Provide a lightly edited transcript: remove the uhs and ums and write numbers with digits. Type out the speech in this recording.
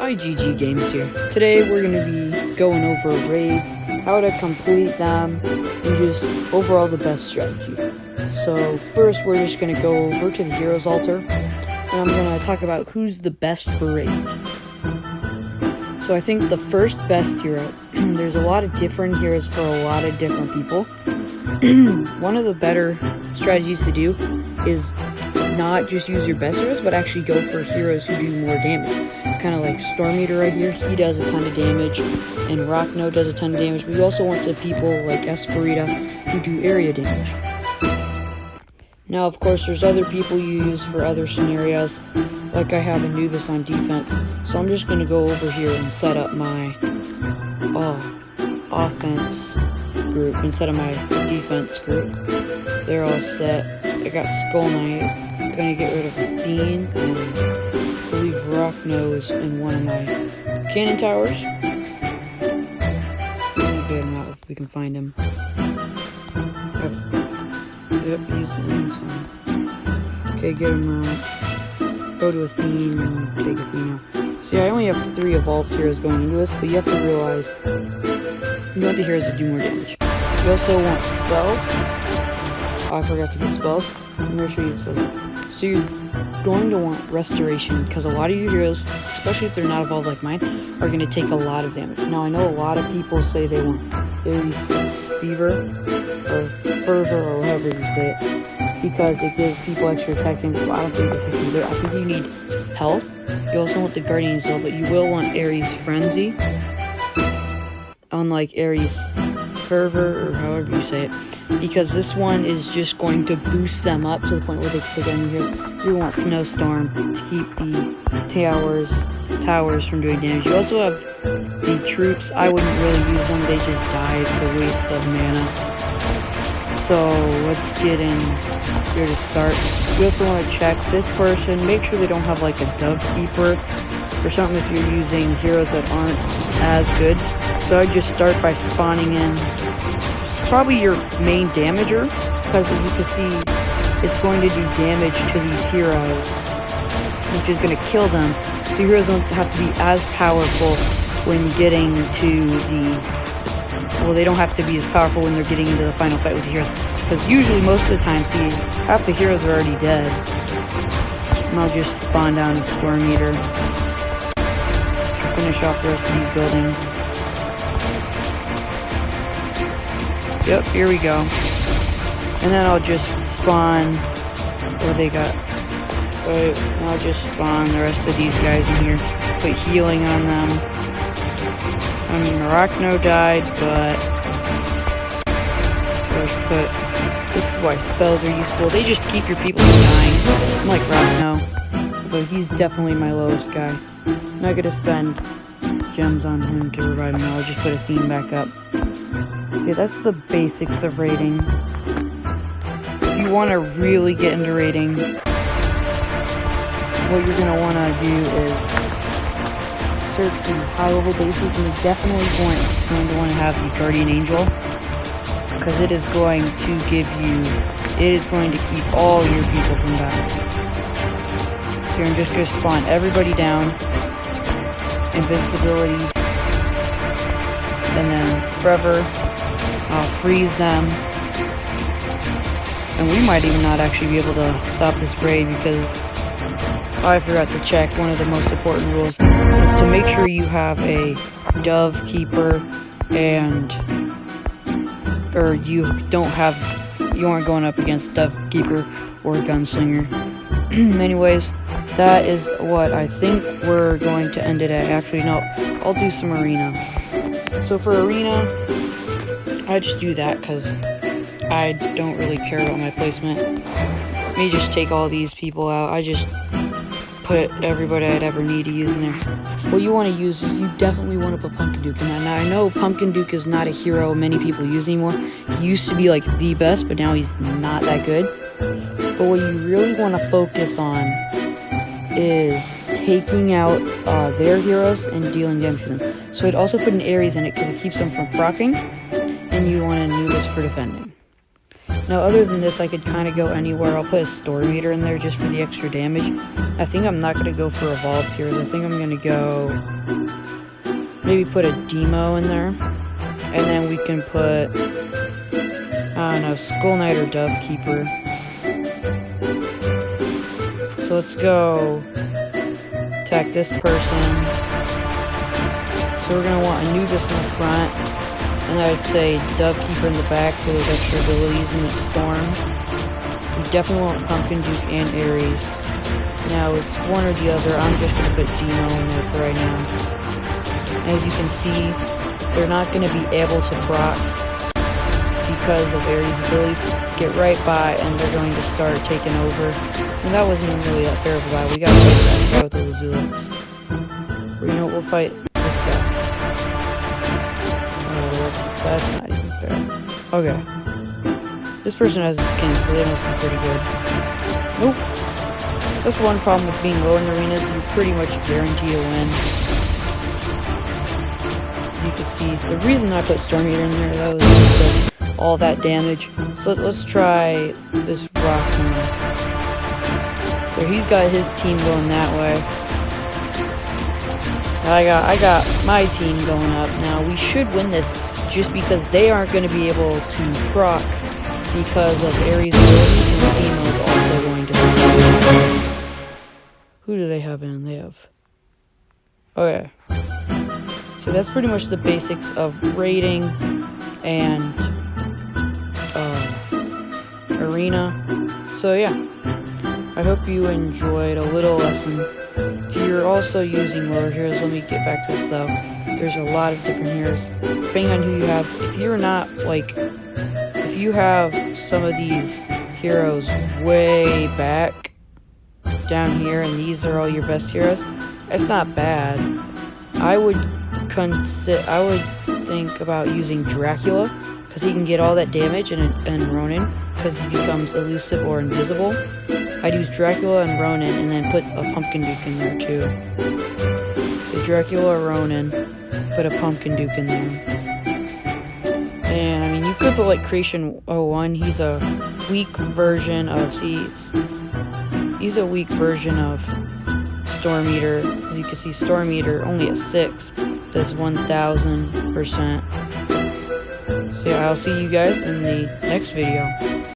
IGG Games here. Today we're going to be going over raids, how to complete them, and just overall the best strategy. So first we're just going to go over to the Heroes Altar, and I'm going to talk about who's the best for raids. So I think the first best hero, there's a lot of different heroes for a lot of different people. One of the better strategies to do is not just use your best heroes, but actually go for heroes who do more damage. Kind of like Storm Eater right here, he does a ton of damage, and Rockno does a ton of damage. We also want some people like Esperita who do area damage. Now, of course, there's other people you use for other scenarios, like I have Anubis on defense, so I'm just going to go over here and set up my offense group instead of my defense group. They're all set. I got Skull Knight. I'm going to get rid of Athene, and I believe Rockno is in one of my cannon towers. We'll get him out if we can find him. Yep, he's in this one. Okay, get him out. Go to Athene and take Athena. See, I only have 3 evolved heroes going into this, but you have to realize you want the heroes that do more damage. You also want spells. Oh, I forgot to get spells. I'm going to show you the spells. So you're going to want Restoration, because a lot of your heroes, especially if they're not evolved like mine, are going to take a lot of damage. Now, I know a lot of people say they want Ares Fever, or Fervor, or however you say it, because it gives people extra attack damage. Well, I don't think it's either. I think you need health. You also want the Guardian Zeal, but you will want Ares Frenzy, unlike Ares Fervor, or however you say it, because this one is just going to boost them up to the point where they can take enemy heroes. You want Snowstorm to keep the towers from doing damage. You also have the troops. I wouldn't really use them, they just die. It's a waste of mana. So let's get in here to start. You also want to check this person, make sure they don't have like a Dove Keeper or something if you're using heroes that aren't as good. So I just start by spawning in probably your main damager, because as you can see, it's going to do damage to these heroes, which is going to kill them. So heroes don't have to be as powerful when getting to the... Well, they don't have to be as powerful when they're getting into the final fight with the heroes, because usually, most of the time, see, half the heroes are already dead. And I'll just spawn down a Storm Eater to finish off the rest of these buildings. Yep, here we go. And then I'll just spawn what they got. And I'll just spawn the rest of these guys in here. Put healing on them. I mean, Rockno died, but this is why spells are useful. They just keep your people from dying. I'm like Rockno, but he's definitely my lowest guy. I'm not gonna spend gems on him to revive him. I'll just put Athene back up. See, that's the basics of raiding. If you want to really get into raiding, what you're going to want to do is search the high-level bases, and you definitely going to want to have the Guardian Angel, because it is going to give you, it is going to keep all your people from dying. So I'm just going to spawn everybody down, invincibilities, and then forever I'll freeze them, and we might even not actually be able to stop this raid, because I forgot to check. One of the most important rules is to make sure you have a Dove Keeper, and or you aren't going up against Dove Keeper or Gunslinger. Anyways, that is what I think we're going to end it at. Actually, no, I'll do some arena. So for arena, I just do that because I don't really care about my placement. Let me just take all these people out. I just put everybody I'd ever need to use in there. What you want to use is, you definitely want to put Pumpkin Duke in that. Now, I know Pumpkin Duke is not a hero many people use anymore. He used to be like the best, but now he's not that good. But what you really want to focus on is taking out their heroes and dealing damage to them. So I'd also put an Ares in it because it keeps them from proccing, and you want an Anubis for defending. Now, other than this, I could kind of go anywhere. I'll put a Storm Eater in there just for the extra damage. I think I'm not going to go for Evolved Heroes. I think I'm going to go... maybe put a Demo in there. And then we can put... I don't know, Skull Knight or Dove Keeper. So let's go attack this person. So we're going to want Anubis in the front. And I would say Dove Keeper in the back for those extra abilities and then Storm. We definitely want Pumpkin Duke and Ares. Now it's one or the other. I'm just going to put Demo in there for right now. As you can see, they're not going to be able to proc because of Ares' abilities. Get right by and they're going to start taking over. And that wasn't even really that fair of a buy. We got to fight that guy with the Lazulix. You know what, we'll fight this guy. That's not even fair. Okay. This person has a skin, so they must be pretty good. Nope. That's one problem with being low in the arenas. You pretty much guarantee a win. As you can see, the reason I put Storm Eater in there, that was because all that damage. So let's try this Rockman. So he's got his team going that way. I got my team going up. Now, we should win this just because they aren't going to be able to proc because of Ares' abilities, and Demo is also going to steal. Who do they have in? They have... okay. So that's pretty much the basics of raiding and arena. So yeah, I hope you enjoyed a little lesson. If you're also using lower heroes, let me get back to this though. There's a lot of different heroes, depending on who you have. If you're not, like, if you have some of these heroes way back down here, and these are all your best heroes, it's not bad. I would think about using Dracula, because he can get all that damage, and Ronin, because he becomes elusive or invisible. I'd use Dracula and Ronin, and then put a Pumpkin Duke in there too. So Dracula or Ronin, put a Pumpkin Duke in there. And I mean, you could put like Creation 01. He's a weak version of he's a weak version of Storm Eater. As you can see, Storm Eater only at 6 does 1000%. So yeah, I'll see you guys in the next video.